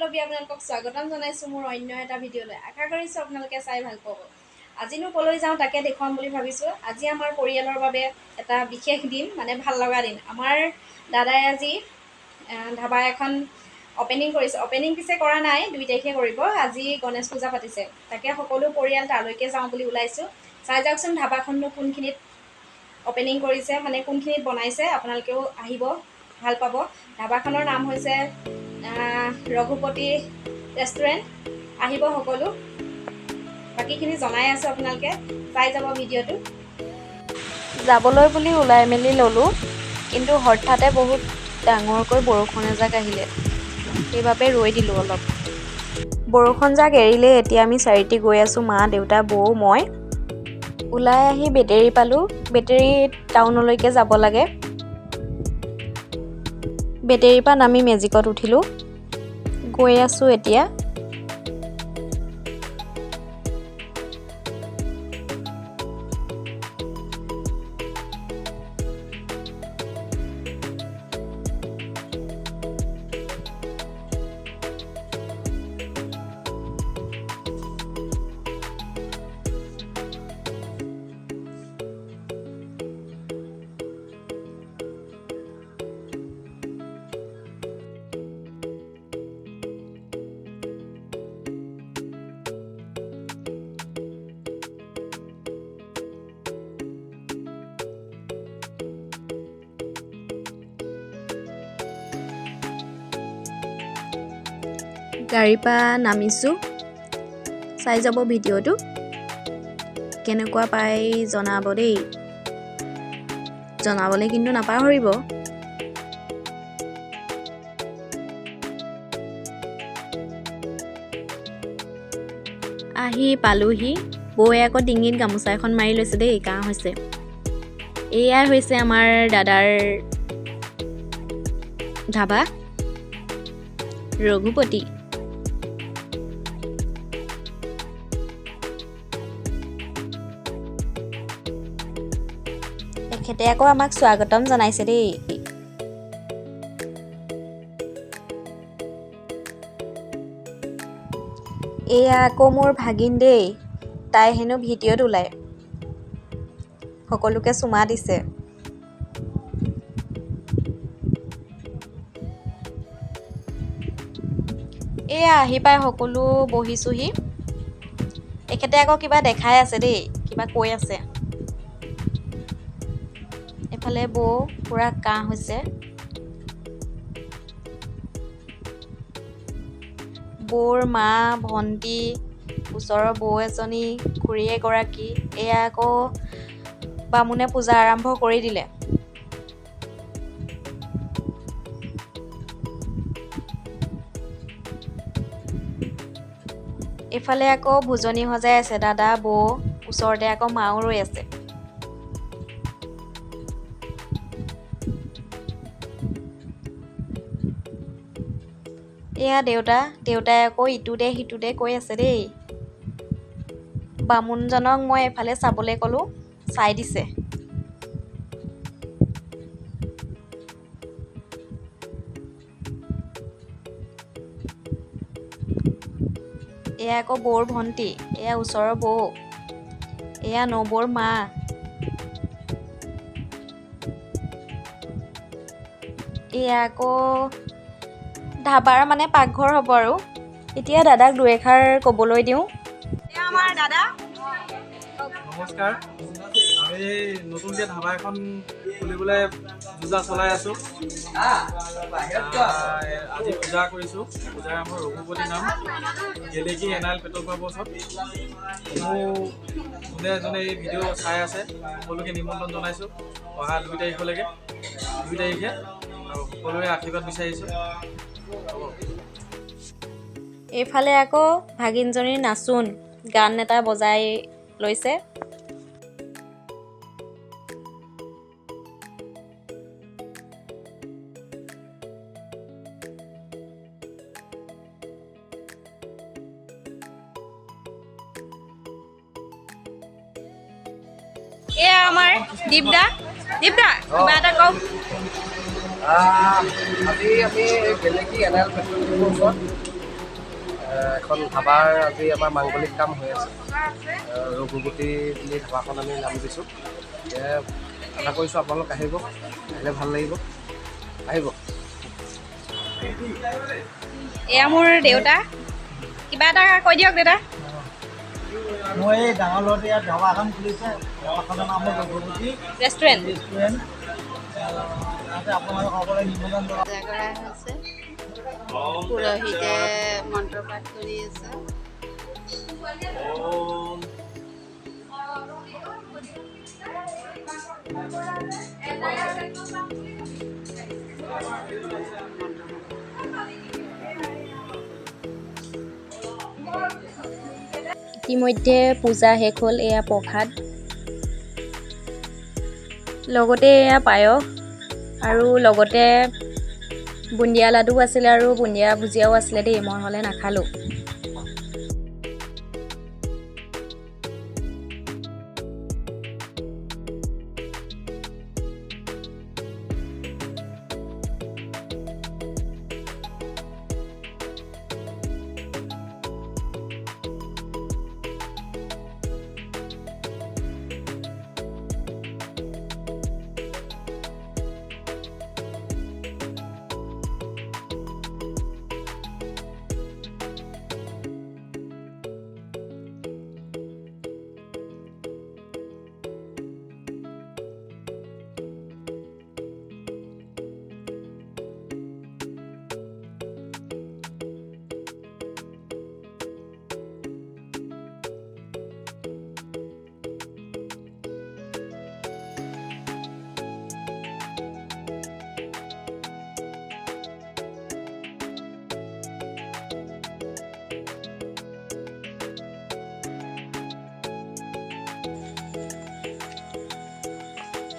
পল্লৱী আপোনালোকক স্বাগতম জনাইছোঁ মোৰ অন্য এটা ভিডিঅ'লৈ। আশা কৰিছোঁ আপোনালোকে চাই ভাল পাব। আজিনো ক'লৈ যাওঁ তাকে দেখুৱাম বুলি ভাবিছোঁ। আজি আমাৰ পৰিয়ালৰ বাবে এটা বিশেষ দিন, মানে ভাল লগা দিন। আমাৰ দাদাই আজি ধাবা এখন অপেনিং কৰিছে। অপেনিং পিছে কৰা নাই, 2 তাৰিখে কৰিব। আজি গণেশ পূজা পাতিছে, তাকে সকলো পৰিয়াল তালৈকে যাওঁ বুলি ওলাইছোঁ। চাই যাওকচোন ধাবাখননো কোনখিনিত অপেনিং কৰিছে, মানে কোনখিনিত বনাইছে। আপোনালোকেও আহিব, ভাল পাব। ধাবাখনৰ নাম হৈছে ৰঘুপতি ৰেষ্টুৰেণ্ট। আহিব সকলো, বাকীখিনি জনাই আছোঁ, আপোনালোকে চাই যাব ভিডিঅ'টো। যাবলৈ বুলি ওলাই মেলি ল'লোঁ, কিন্তু হঠাতে বহুত ডাঙৰকৈ বৰষুণ এজাক আহিলে, সেইবাবে ৰৈ দিলোঁ অলপ। বৰষুণ জাক এৰিলে এতিয়া আমি চাৰিটি গৈ আছোঁ, মা, দেউতা, বৌ, মই। ওলাই আহি বেটেৰী পালোঁ। বেটেৰী টাউনলৈকে যাব লাগে। বেটেৰীৰ পৰা নামি মেজিকত উঠিলোঁ, গৈ আছোঁ এতিয়া। গাড়ীৰ পৰা নামিছোঁ, চাই যাব ভিডিঅ'টো। কেনেকুৱা পাই জনাব দেই, জনাবলৈ কিন্তু নাপাহৰিব। আহি পালোহি। বৌয়ে আকৌ ডিঙিত গামোচা এখন মাৰি লৈছে দেই, কাহ হৈছে। এয়াই হৈছে আমাৰ দাদাৰ ধাবা, ৰঘুপতি। তেখেতে আকৌ আমাক স্বাগতম জনাইছে দেই। এয়া আকৌ মোৰ ভাগিন দেই, তাই হেনো ভিডিঅ'ত ওলায়, সকলোকে চুমা দিছে। এয়া আহি পাই সকলো বহিছোহি। তেখেতে আকৌ কিবা দেখাই আছে দেই, কিবা কৈ আছে। এফালে বৌ পুৰা কাহ হৈছে। বৌৰ মা, ভণ্টি, ওচৰৰ বৌ এজনী, খুৰী এগৰাকী। এয়া আকৌ বামুণে পূজা আৰম্ভ কৰি দিলে। এইফালে আকৌ ভোজনী সজাই আছে দাদা, বৌ, ওচৰতে আকৌ মাও ৰৈ আছে। এয়া দেউতাই আকৌ ইটোতে সিটোতে কৈ আছে দেই। বামুণজনক মই এফালে চাবলৈ ক'লোঁ, চাই দিছে। এয়া আকৌ বৌৰ ভণ্টি, এয়া ওচৰৰ বৌ, এয়া নবৌৰ মা। এয়া আকৌ ধাবাৰ মানে পাকঘৰ হ'ব আৰু। এতিয়া দাদাক 2 এষাৰ ক'বলৈ দিওঁ। এয়া আমাৰ দাদা। নমস্কাৰ, আমি নতুনকৈ ধাবা এখন খুলিবলৈ পূজা চলাই আছোঁ। আজি পূজা কৰিছোঁ। পূজাৰ আমাৰ ৰঘুপতি নাম, গেলেকী এনাইল পেট্ৰল পাম্পৰ ওচৰত। যোনে যোনে এই ভিডিঅ' চাই আছে সকলোকে নিমন্ত্ৰণ জনাইছোঁ অহা 2 তাৰিখলৈকে। 2 তাৰিখে আৰু সকলোৰে আশীৰ্বাদ বিচাৰিছোঁ। এইফালে আকৌ ভাগিনজনীৰ নাচোন, গান এটা বজাই লৈছে। এয়া আমাৰ দীপদা, কিবা এটা কওক। আজি আমি গেলেকী এনাইল পেট্ৰল পাম্পৰ ওচৰত এখন ধাবাৰ আজি আমাৰ মাংগলিক কাম হৈ আছে। ৰঘুপতি বুলি ধাবাখন আমি নাম দিছোঁ। আশা কৰিছোঁ আপোনালোক আহিব, আহিলে ভাল লাগিব, আহিব। এয়া মোৰ দেউতা, কিবা এটা কৈ দিয়ক দেউতা। মই এই ডাঙৰ ল'ৰাটোৱে ইয়াত ধাবা এখন খুলিছে, ধাবাখনৰ নাম হ'ল ৰাঘুপতি ৰেষ্টুৰেণ্ট। তাতে আপোনালোক সকলোৱে নিমন্ত্ৰণ জনাইছোঁ। পূজা কৰা হৈছে, পুৰোহিতে মন্ত্ৰ পাঠ কৰি আছে। ইতিমধ্যে পূজা শেষ হ'ল। এয়া প্ৰসাদ, লগতে এয়া পায়স আৰু লগতে বুন্দিয়া লাডু আছিলে আৰু বুন্দিয়া ভুজিয়াও আছিলে দেই, মই হ'লে নাখালোঁ।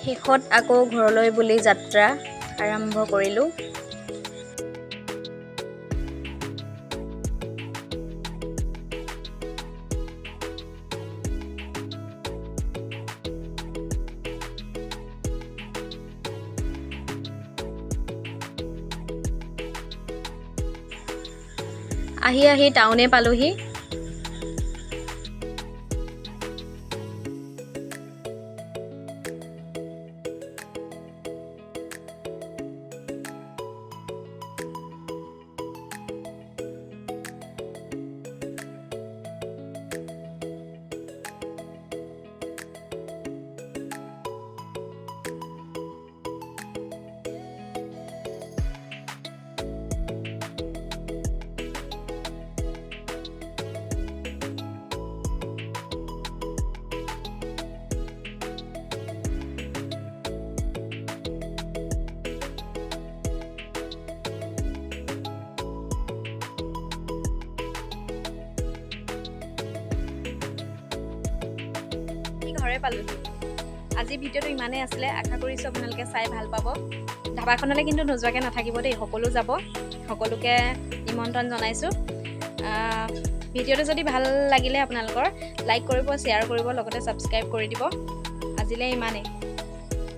শেষত আকৌ ঘৰলৈ বুলি যাত্ৰা আৰম্ভ কৰিলোঁ। আহি টাউনে পালোহি। ঘৰে পালোহি। আজি ভিডিঅ'টো ইমানেই আছিলে, আশা কৰিছোঁ আপোনালোকে চাই ভাল পাব। ধাবাখনলৈ কিন্তু নোযোৱাকৈ নাথাকিব দেই, সকলো যাব, সকলোকে নিমন্ত্ৰণ জনাইছোঁ। ভিডিঅ'টো যদি ভাল লাগিলে আপোনালোকৰ লাইক কৰিব, শ্বেয়াৰ কৰিব, লগতে ছাবস্ক্ৰাইব কৰি দিব। আজিলৈ ইমানেই।